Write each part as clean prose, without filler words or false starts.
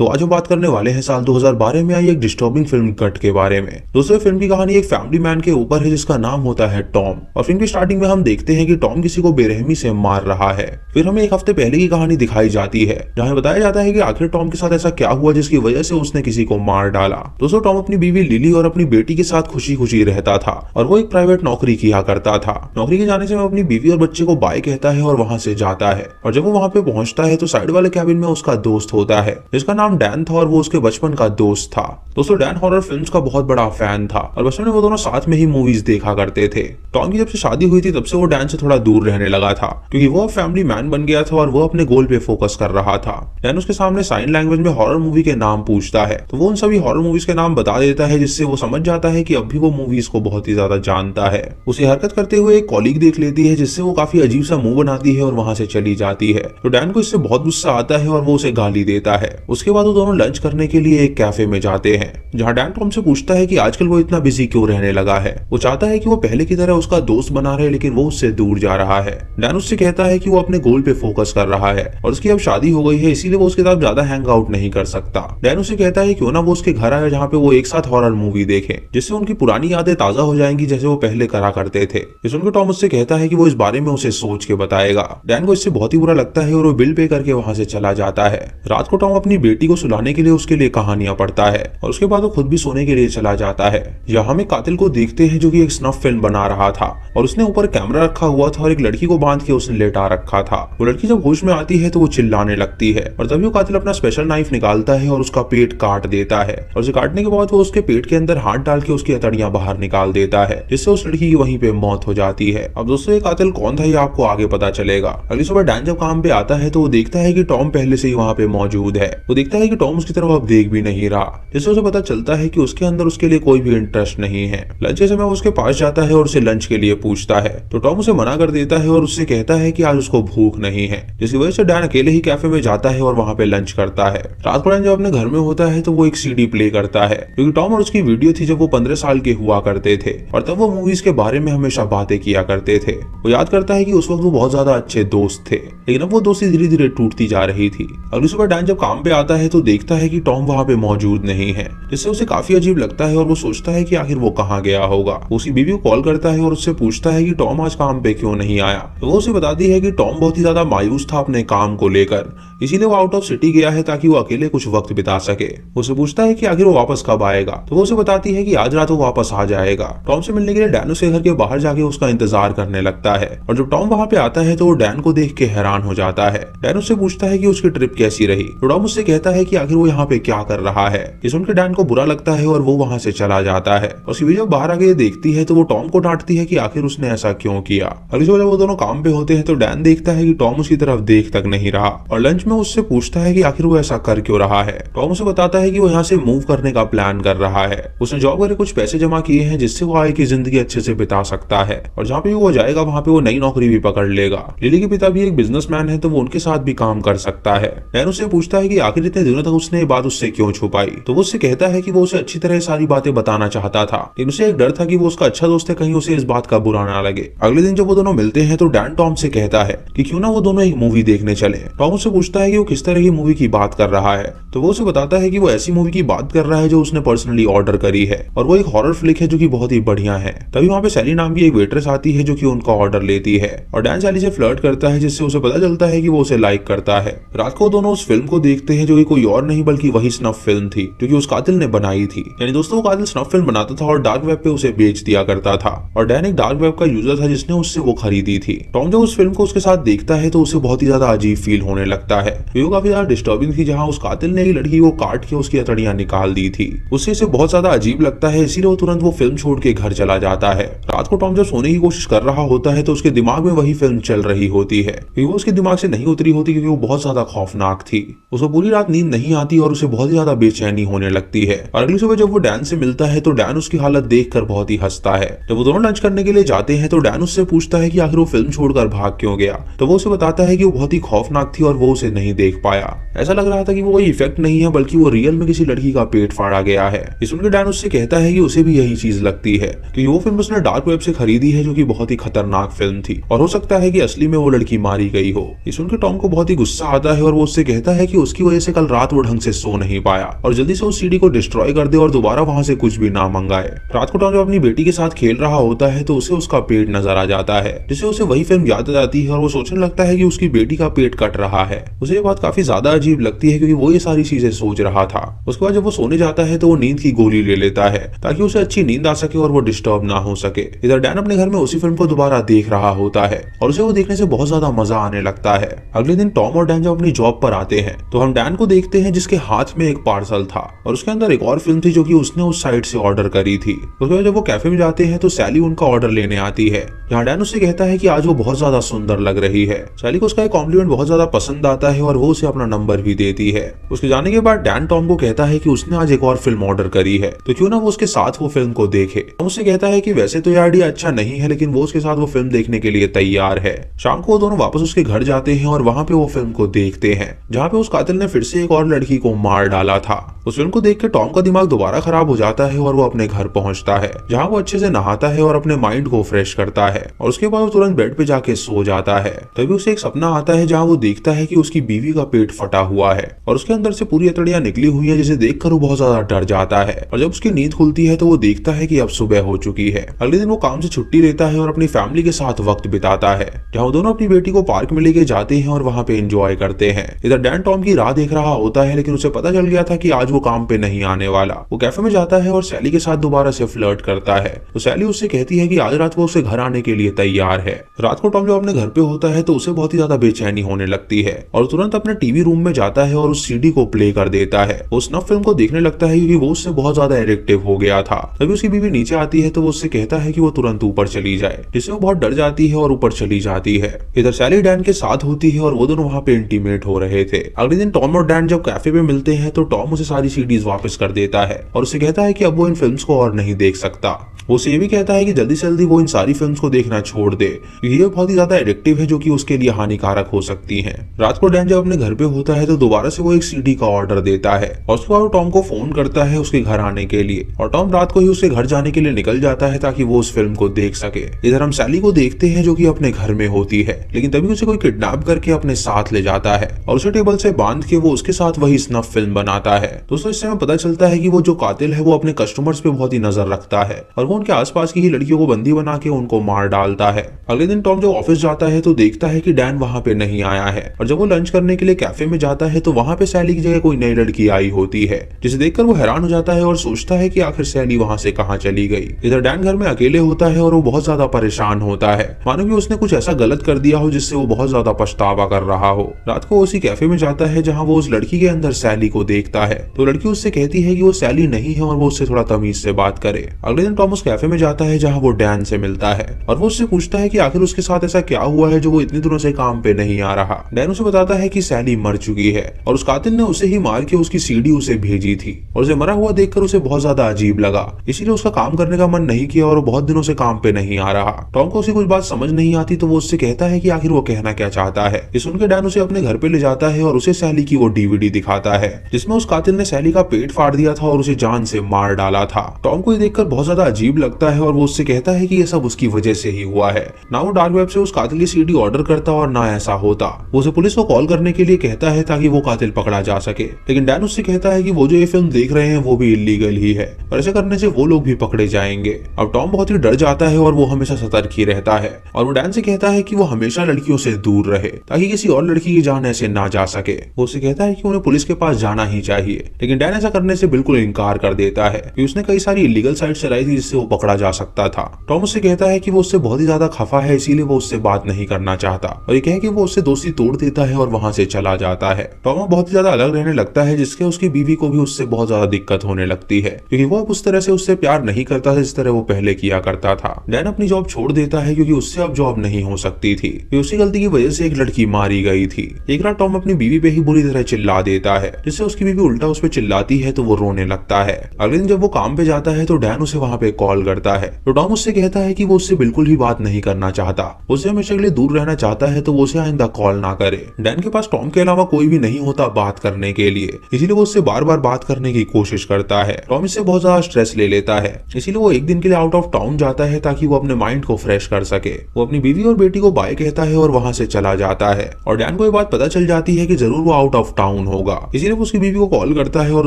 तो आज हम बात करने वाले हैं साल 2012 में आई एक डिस्टर्बिंग फिल्म कट के बारे में। दोस्तों फिल्म की कहानी एक फैमिली मैन के ऊपर है जिसका नाम होता है टॉम। और फिल्म की स्टार्टिंग में हम देखते हैं कि टॉम किसी को बेरहमी से मार रहा है। फिर हमें एक हफ्ते पहले की कहानी दिखाई जाती है जहाँ बताया जाता है कि आखिर टॉम के साथ ऐसा क्या हुआ जिसकी वजह से उसने किसी को मार डाला। दोस्तों टॉम अपनी बीवी लिली और अपनी बेटी के साथ खुशी खुशी रहता था और वो एक प्राइवेट नौकरी किया करता था। नौकरी के जाने से वो अपनी बीवी और बच्चे को बाय कहता है और वहां से जाता है। और जब वो वहां पे पहुंचता है तो साइड वाले कैबिन में उसका दोस्त होता है जिसका नाम डैन था और वो उसके बचपन का दोस्त था। दोस्तों डैन हॉरर फिल्म्स का बहुत बड़ा फैन था और बचपन में वो दोनों साथ में ही मूवीज देखा करते थे। टॉम की जब से शादी हुई थी तब से वो डैन से थोड़ा दूर रहने लगा था क्योंकि वो फैमिली मैन बन गया था और वो अपने गोल पे फोकस कर रहा था। डैन उसके सामने साइन लैंग्वेज में हॉरर मूवी के नाम पूछता है तो वो उन सभी हॉरर मूवीज के नाम बता देता है जिससे वो समझ जाता है कि अब भी वो मूवीज को बहुत ही ज्यादा जानता है। उसे हरकत करते हुए एक कॉलीग देख लेती है जिससे वो काफी अजीब सा मुंह बनाती है और वहां से चली जाती है। तो डैन को इससे बहुत गुस्सा आता है और वो उसे गाली देता है। उसके बाद वो दोनों लंच करने के लिए एक कैफे में जाते हैं जहाँ डैन टॉम से पूछता है कि आजकल वो इतना बिजी क्यों रहने लगा है। वो चाहता है कि वो पहले की तरह उसका दोस्त बना रहे लेकिन वो उससे दूर जा रहा है। डैन उससे कहता है कि वो अपने गोल पे फोकस कर रहा है और उसकी अब शादी हो गई है इसीलिए वो उसके साथ ज्यादा हैंग आउट नहीं कर सकता। डैन उसे कहता है क्यों ना वो उसके घर आए जहाँ पे वो एक साथ हॉरर मूवी देखें जिससे उनकी पुरानी यादें ताजा हो जाएंगी जैसे वो पहले करा करते थे। इस सुनकर टॉम उससे कहता है कि वो इस बारे में उसे सोच के बताएगा। डैन को इससे बहुत ही बुरा लगता है और वो बिल पे करके वहां से चला जाता है। रात को टॉम अपनी बेटी को सुलाने के लिए उसके लिए कहानियां पढ़ता है और उसके बाद वो खुद भी सोने के लिए चला जाता है। यहाँ हम एक कातिल को देखते हैं जो कि एक स्नफ फिल्म बना रहा था और उसने ऊपर कैमरा रखा हुआ था और एक लड़की को बांध के उसने लेटा रखा था। वो लड़की जब होश में आती है तो वो चिल्लाने लगती है और तभी वो कातिल अपना स्पेशल नाइफ निकालता है और उसका पेट काट देता है और उसे काटने के बाद वो उसके पेट के अंदर हाथ डाल के उसकी अतड़ियां बाहर निकाल देता है जिससे उस लड़की की वहीं पे मौत हो जाती है। अब दोस्तों ये कातिल कौन था ये आपको आगे पता चलेगा। अगली सुबह डैन जब काम पे आता है तो वो देखता है कि टॉम पहले से ही वहाँ पे मौजूद है। वो देखता है कि टॉम उसकी तरफ अब देख भी नहीं रहा जिससे उसे पता चलता है कि उसके अंदर उसके लिए कोई भी इंटरेस्ट नहीं है। लंच के समय वो उसके पास जाता है और उसे लंच के लिए पूछता है तो टॉम उसे मना कर देता है और उससे कहता है कि आज उसको भूख नहीं है जिसकी वजह से डैन अकेले ही कैफे में जाता है और वहाँ पे लंच करता है। रात को डैन जब अपने घर में होता है तो वो एक सीडी प्ले करता है क्योंकि टॉम और उसकी वीडियो थी जब वो 15 साल के हुआ करते थे और तब वो मूवीज के बारे में हमेशा बातें किया करते थे। वो याद करता है कि उस वक्त वो बहुत ज्यादा अच्छे दोस्त थे लेकिन अब वो दोस्ती धीरे धीरे टूटती जा रही थी। अगली सुबह डैन जब काम पे आता है तो देखता है कि टॉम वहाँ पे मौजूद नहीं है जिससे उसे काफी अजीब लगता है और वो सोचता है कि आखिर वो कहाँ गया होगा। उसकी बीवी को कॉल करता है और उससे पूछता है कि टॉम आज काम पे क्यों नहीं आया। तो वो उसे बताती है कि टॉम बहुत ही ज्यादा मायूस था अपने काम को लेकर इसीलिए वो आउट ऑफ सिटी गया है ताकि वो अकेले कुछ वक्त बिता सके। उसे पूछता है कि आखिर वो वापस कब आएगा तो वो उसे बताती है कि आज रात वो वापस आ जाएगा। टॉम से मिलने के लिए डैन उसके घर के बाहर जाके उसका इंतजार करने लगता है और जब टॉम वहाँ पे आता है तो वो डैन को देख के हैरान हो जाता है। डैन उससे पूछता है कि उसकी ट्रिप कैसी रही तो टॉम उससे कहता है कि आखिर वो यहाँ पे क्या कर रहा है। ये सुनकर डैन को बुरा लगता है और वो वहाँ से चला जाता है और सीवी जब बाहर आके देखती है तो वो टॉम को डांटती है कि आखिर उसने ऐसा क्यों किया। अगली सुबह जब वो दोनों काम पे होते हैं तो डैन देखता है कि टॉम उसकी तरफ देख तक नहीं रहा और लंच में उससे पूछता है कि आखिर वो ऐसा कर क्यों रहा है। टॉम उसे बताता है कि वो यहाँ से मूव करने का प्लान कर रहा है। उसने जॉब करके कुछ पैसे जमा किए हैं जिससे वो आगे की जिंदगी अच्छे से बिता सकता है और जहाँ पे वो जाएगा वहाँ पे वो नई नौकरी भी पकड़ लेगा। लिली के पिता भी एक बिजनेसमैन है तो वो उनके साथ भी काम कर सकता है। डैन उससे पूछता है कि आखिर इतने दिनों तक उसने ये बात उससे क्यों छुपाई तो वो उससे कहता है कि वो उसे अच्छी तरह सारी बातें बताना चाहता था लेकिन उसे एक डर था कि वो उसका अच्छा दोस्त है कहीं उसे इस बात का बुरा ना लगे। अगले दिन जब वो दोनों मिलते हैं तो डैन टॉम से कहता है कि क्यों ना वो दोनों एक मूवी देखने चले। टॉम उससे पूछता है कि वो किस तरह की मूवी की बात कर रहा है तो वो उसे बताता है कि वो ऐसी मूवी की बात कर रहा है जो उसने पर्सनली ऑर्डर करी है और वो एक हॉरर फ्लिक है जो कि बहुत ही बढ़िया है। तभी वहाँ पे सैली नाम की एक वेट्रेस आती है जो कि उनका ऑर्डर लेती है और डैन सैली से फ्लर्ट करता है जिससे उसे पता चलता है कि वो उसे लाइक करता है। रात को दोनों उस फिल्म को देखते हैं जो कि कोई और नहीं बल्कि वही स्नफ फिल्म थी जो कि उस कातिल ने बनाई थी। यानी दोस्तों वो कातिल स्नफ फिल्म बनाता था और डार्क वेब पे उसे बेच दिया करता था और डैन एक डार्क वेब का यूजर था जिसने उससे वो खरीदी थी। टॉम जब उस फिल्म को उसके साथ देखता है तो उसे बहुत ही ज्यादा अजीब फील होने लगता है। वो काफी ज्यादा डिस्टर्बिंग थी जहाँ उस कातिल ने एक लड़की को काट के उसकी अतड़ियां निकाल दी थी। उससे इसे बहुत ज्यादा अजीब लगता है इसीलिए वो तुरंत वो फिल्म छोड़ के घर चला जाता है। रात को टॉम जब सोने की कोशिश कर रहा होता है तो उसके दिमाग में वही फिल्म चल रही होती है क्योंकि वो उसके दिमाग से नहीं उतरी होती क्योंकि वो बहुत ज्यादा खौफनाक थी। उसको पूरी रात नींद नहीं आती और उसे बहुत ज्यादा बेचैनी होने लगती है। और अगली सुबह जब वो डैन से मिलता है तो डैन उसकी हालत देखकर बहुत ही हंसता है। जब वो दोनों लंच करने के लिए जाते हैं तो डैन उससे पूछता है कि आखिर वो फिल्म छोड़कर भाग क्यों गया तो वो उसे बताता है कि वो बहुत ही खौफनाक थी और वो उसे नहीं देख पाया। ऐसा लग रहा था कि वो कोई इफेक्ट नहीं है बल्कि वो रियल में किसी लड़की का पेट फाड़ा गया है। इस सुनकर डैन उससे कहता है कि उसे भी यही चीज लगती है क्योंकि वो फिल्म उसने डार्क वेब से खरीदी है जो कि बहुत ही खतरनाक फिल्म थी और हो सकता है कि असली में वो लड़की मारी गई हो। इस सुनकर टॉम को बहुत ही गुस्सा आता है और वो उससे कहता है कि उसकी वजह से कल रात वो ढंग से सो नहीं पाया और जल्दी से उस सीडी को डिस्ट्रॉय कर दे और दोबारा वहां से कुछ भी ना मंगाए। रात को टॉम जब अपनी बेटी के साथ खेल रहा होता है तो उसे उसका पेट नजर आ जाता है, जिससे उसे वही फिल्म याद आ जाती है और वो सोचने लगता है कि उसकी बेटी का पेट कट रहा है। उसे ये बात काफी ज्यादा अजीब लगती है क्योंकि वो ये सारी चीजें सोच रहा था। उसके बाद जब वो सोने जाता है तो वो नींद की गोली ले लेता है ताकि उसे अच्छी नींद आ सके और वो डिस्टर्ब ना हो सके। इधर डैन अपने घर में उसी फिल्म को दोबारा देख रहा होता है और उसे वो देखने से बहुत ज्यादा मजा आने लगता है। अगले दिन टॉम और डैन जब अपनी जॉब पर आते हैं तो हम डैन को देखते हैं जिसके हाथ में एक पार्सल था और उसके अंदर एक और फिल्म थी जो कि उसने उस साइट से ऑर्डर करी थी। उसके बाद जब वो कैफे में जाते हैं तो सैली उनका ऑर्डर लेने आती है, जहाँ डैन उससे कहता है कि आज वो बहुत ज्यादा सुंदर लग रही है। सैली को उसका एक कॉम्प्लीमेंट बहुत ज्यादा पसंद आता है और वो उसे अपना नंबर भी देती है। उसके जाने के बाद डैन टॉम को कहता है कि उसने आज एक और फिल्म ऑर्डर करी है तो क्यों ना वो उसके साथ वो फिल्म को देखे। टॉम उससे कहता है कि वैसे तो ये आइडिया अच्छा नहीं है, लेकिन वो उसके साथ वो फिल्म देखने के लिए तैयार है। शाम को वो दोनों वापस उसके घर जाते हैं और वहाँ पे वो फिल्म को देखते हैं जहाँ पे उस कातिल ने फिर से एक और लड़की को मार डाला था। उस फिल्म को देख के टॉम का दिमाग दोबारा खराब हो जाता है और वो अपने घर पहुंचता है, जहाँ वो अच्छे से नहाता है और अपने माइंड को फ्रेश करता है और उसके बाद वो तुरंत बेड पे जाके सो जाता है। तभी उसे एक सपना आता है जहाँ वो देखता है कि उसकी बीवी का पेट फटा हुआ है और उसके अंदर से पूरी अतड़ियां निकली हुई है, जिसे देखकर वो बहुत ज्यादा डर जाता है। और जब उसकी नींद खुलती है तो वो देखता है कि अब सुबह हो चुकी है। अगले दिन वो काम से छुट्टी लेता है और अपनी फैमिली के साथ वक्त बिताता है, जहाँ वो दोनों अपनी बेटी को पार्क में लेके जाते हैं और वहाँ पे एंजॉय करते हैं। इधर डैन टॉम की राह देख रहा होता है, लेकिन उसे पता चल गया था कि आज वो काम पे नहीं आने वाला। वो कैफे में जाता है और सैली के साथ दोबारा से फ्लर्ट करता है तो सैली उससे कहती है कि आज रात वो उसे घर आने के लिए तैयार है। रात को टॉम जब अपने घर पे होता है तो उसे बहुत ही ज्यादा बेचैनी होने लगती है और तुरंत अपने टीवी रूम में जाता है और उस सीडी को प्ले कर देता है। वो स्नफ फिल्म को देखने लगता है क्योंकि वो उससे बहुत ज्यादा एडिक्टिव हो गया था। तभी उसकी बीवी नीचे आती है तो वो उससे कहता है कि वो तुरंत ऊपर चली जाए, जिससे वो बहुत डर जाती है और ऊपर चली जाती है। इधर सैली डैन के साथ होती है और वो दोनों वहाँ पे इंटीमेट हो रहे थे। अगले दिन टॉम और डैन जब कैफे में मिलते हैं तो टॉम उसे सारी सीडीज वापस कर देता है और उसे कहता है कि अब वो इन फिल्म्स को और नहीं देख सकता। वो उसे ये भी कहता है कि जल्दी से जल्दी वो इन सारी फिल्म्स को देखना छोड़ दे, ये बहुत ही ज्यादा एडिक्टिव है जो कि उसके लिए हानिकारक हो सकती हैं। रात को डैन जब अपने घर पे होता है तो दोबारा से वो एक सीडी का ऑर्डर देता है और उसके बाद वो टॉम को फोन करता है उसके घर आने के लिए और टॉम रात को ही उसके घर जाने के लिए निकल जाता है ताकि वो उस फिल्म को देख सके। इधर हम सैली को देखते हैं जो कि अपने घर में होती है, लेकिन तभी उसे कोई किडनैप करके अपने साथ ले जाता है और उसे टेबल से बांध के वो उसके साथ वही स्नफ फिल्म बनाता है। दोस्तों इससे हमें पता चलता है कि वो जो कातिल है वो अपने कस्टमर्स पे बहुत ही नजर रखता है और वो उनके आसपास की ही लड़कियों को बंदी बना के उनको मार डालता है। अगले दिन टॉम जब ऑफिस जाता है तो देखता है कि डैन वहाँ पे नहीं आया है और जब वो लंच करने के लिए कैफे में जाता है तो वहाँ पे सैली की जगह कोई नई लड़की आई होती है, जिसे देखकर वो हैरान हो जाता है और सोचता है कि आखिर सैली वहाँ से कहाँ चली गई। इधर डैन घर में अकेले होता है और वो बहुत ज्यादा परेशान होता है, मानो कि उसने कुछ ऐसा गलत कर दिया हो जिससे वो बहुत ज्यादा पछतावा कर रहा हो। रात को उसी कैफे में जाता है जहाँ वो उस लड़की के अंदर सैली को देखता है तो लड़की उससे कहती है कि वो सैली नहीं है और वो उससे थोड़ा तमीज से बात करे। अगले दिन टॉम उस कैफे में जाता है जहाँ वो डैन से मिलता है और वो उससे पूछता है कि आखिर उसके साथ ऐसा क्या हुआ है जो वो इतने दिनों से काम पे नहीं आ रहा। डैन उसे बताता है कि सैली मर चुकी है और उस कातिल ने उसे ही मार के उसकी सीडी उसे भेजी थी और उसे मरा हुआ देखकर उसे बहुत ज्यादा अजीब लगा, इसीलिए उसका काम करने का मन नहीं किया और वो बहुत दिनों से काम पे नहीं आ रहा। टॉम को उसे कुछ बात समझ नहीं आती तो वो उससे कहता है कि आखिर वो कहना क्या चाहता है। ये सुनकर डैन उसे अपने घर पे ले जाता है और उसे सैली की वो डीवीडी दिखाता है जिसमें उस कातिल ने सैली का पेट फाड़ दिया था और उसे जान से मार डाला था। टॉम को ये देखकर बहुत ज्यादा अजीब लगता है और वो उससे कहता है कि ये सब उसकी वजह से ही हुआ है। ना वो डार्क वेब से उस कातिल की सीडी ऑर्डर करता और ना ऐसा होता। वो उसे पुलिस को कॉल करने के लिए कहता है ताकि वो कातिल पकड़ा जा सके, लेकिन डैन उससे कहता है कि वो जो ये फिल्म देख रहे हैं वो भी इलीगल ही है और ऐसा करने से वो लोग भी पकड़े जाएंगे। अब टॉम बहुत ही डर जाता है और वो हमेशा सतर्क ही रहता है और वो डैन से कहता है कि वो हमेशा लड़कियों से दूर रहे ताकि किसी और लड़की की जान ऐसे ना जा सके। वो उसे कहता है कि उन्हें पुलिस के पास जाना ही चाहिए, लेकिन डैन ऐसा करने से बिल्कुल इनकार कर देता है कि उसने कई सारी इलीगल साइट चलाई थी जिससे वो पकड़ा जा सकता था। टॉम उससे कहता है कि वो उससे बहुत ही ज्यादा खफा है, इसीलिए वो उससे बात नहीं करना चाहता और ये कह के वो उससे दोस्ती तोड़ देता है और वहां से चला जाता है। टॉम बहुत ही ज्यादा अलग रहने लगता है जिसके उसकी बीवी को भी उससे बहुत ज्यादा दिक्कत होने लगती है क्योंकि वो अब उस तरह से उससे प्यार नहीं करता जिस तरह वो पहले किया करता था। डैन अपनी जॉब छोड़ देता है क्योंकि उससे अब जॉब नहीं हो सकती थी। उसी गलती की वजह से एक लड़की मारी गई थी। एक रात टॉम अपनी बीवी पे ही बुरी तरह चिल्ला देता है जिससे उसकी बीवी उल्टा उस पर चिल्लाती है तो वो रोने लगता है। अगले दिन जब वो काम पे जाता है तो डैन उसे वहाँ पे कॉल करता है। तो टॉम उससे कहता है कि वो उससे बिल्कुल भी बात नहीं करना चाहता, उससे हमेशा के लिए दूर रहना चाहता है, तो वो उसे आइंदा कॉल ना करे। डैन के पास टॉम के अलावा कोई भी नहीं होता बात करने के लिए, इसीलिए वो उससे बार बार बात करने की कोशिश करता है। टॉम इससे बहुत ज्यादा स्ट्रेस ले लेता है, इसीलिए वो एक दिन के लिए आउट ऑफ टाउन जाता है ताकि वो अपने माइंड को फ्रेश कर सके। वो अपनी बीवी और बेटी को बाय कहता है और वहां से चला जाता है। और डैन को ये बात पता चल जाती है कि जरूर वो आउट ऑफ टाउन होगा, इसीलिए वो उसकी बीवी को कॉल करता है और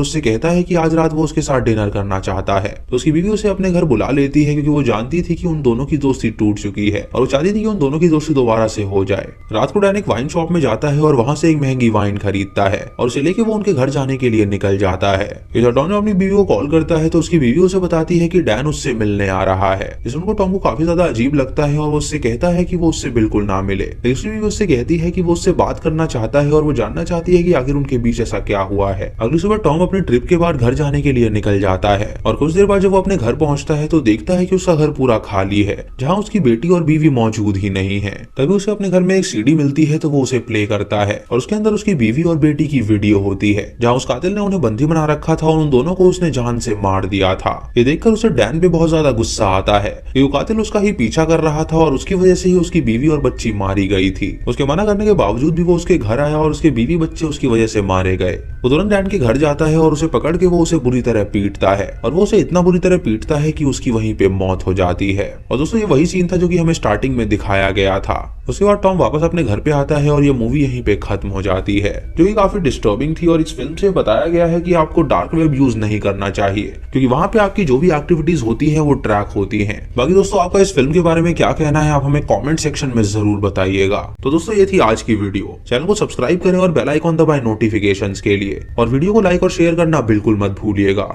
उससे कहता है कि आज रात वो उसके साथ डिनर करना चाहता है। तो उसकी बीवी उसे अपने घर बुला लेती है क्योंकि वो जानती थी कि उन दोनों की दोस्ती टूट चुकी है और वो चाहती थी कि उन दोनों की दोस्ती दोबारा से हो जाए। रात को डैन एक वाइन शॉप में जाता है और वहां से एक महंगी वाइन खरीदता है और उसे लेके वो उनके घर जाने के लिए निकल जाता है। इधर टॉम अपनी बीवी को कॉल करता है तो उसकी बीवी उसे बताती है कि डैन उससे मिलने आ रहा है। इस उनको टॉम को काफी ज्यादा अजीब लगता है और वो उससे कहता है कि वो उससे बिल्कुल ना मिले। उसकी बीवी उससे कहती है कि वो उससे बात करना चाहता है और वो जानना चाहती है कि आखिर उनके बीच ऐसा क्या हुआ है। अगली सुबह टॉम अपने ट्रिप के बाद घर जाने के लिए निकल जाता है और कुछ देर बाद जब वो अपने घर पहुंचता है तो देखता है कि उसका घर पूरा खाली है, जहाँ उसकी बेटी और बीवी मौजूद ही नहीं है। तभी उसे अपने घर में एक सीडी मिलती है तो वो उसे प्ले करता है और उसके अंदर उसकी बीवी और बेटी की वीडियो होती है, जहाँ उस कातिल ने उन्हें बंदी बना रखा था और उन दोनों को उसने जान से मार दिया था। ये देखकर उसे डैन पे बहुत ज्यादा गुस्सा आता है कि वो कातिल उसका ही पीछा कर रहा था और उसकी वजह से ही उसकी बीवी और बच्ची मारी गई थी। उसके मना करने के बावजूद भी वो उसके घर आया और उसके बीवी बच्चे उसकी वजह से मारे गए। वो तुरंत डैन के घर जाता है और उसे पकड़ के वो उसे बुरी तरह पीटता है और वो उसे इतना बुरी तरह पीटता है कि उसकी वहीं पे मौत हो जाती है। और दोस्तों ये वही सीन था जो कि हमें स्टार्टिंग में दिखाया गया था। उसके बाद टॉम वापस अपने घर पे आता है और ये मूवी यहीं पे खत्म हो जाती है, जो कि काफी डिस्टर्बिंग थी। और इस फिल्म से बताया गया है कि आपको डार्क वेब यूज नहीं करना चाहिए क्योंकि वहां पे आपकी जो भी एक्टिविटीज होती है वो ट्रैक होती है। बाकी दोस्तों आपका इस फिल्म के बारे में क्या कहना है आप हमें कमेंट सेक्शन में जरूर बताइएगा। तो दोस्तों ये थी आज की वीडियो, चैनल को सब्सक्राइब करें और बेल आइकॉन दबाएं नोटिफिकेशंस के लिए, और वीडियो को लाइक और शेयर करना बिल्कुल मत भूलिएगा।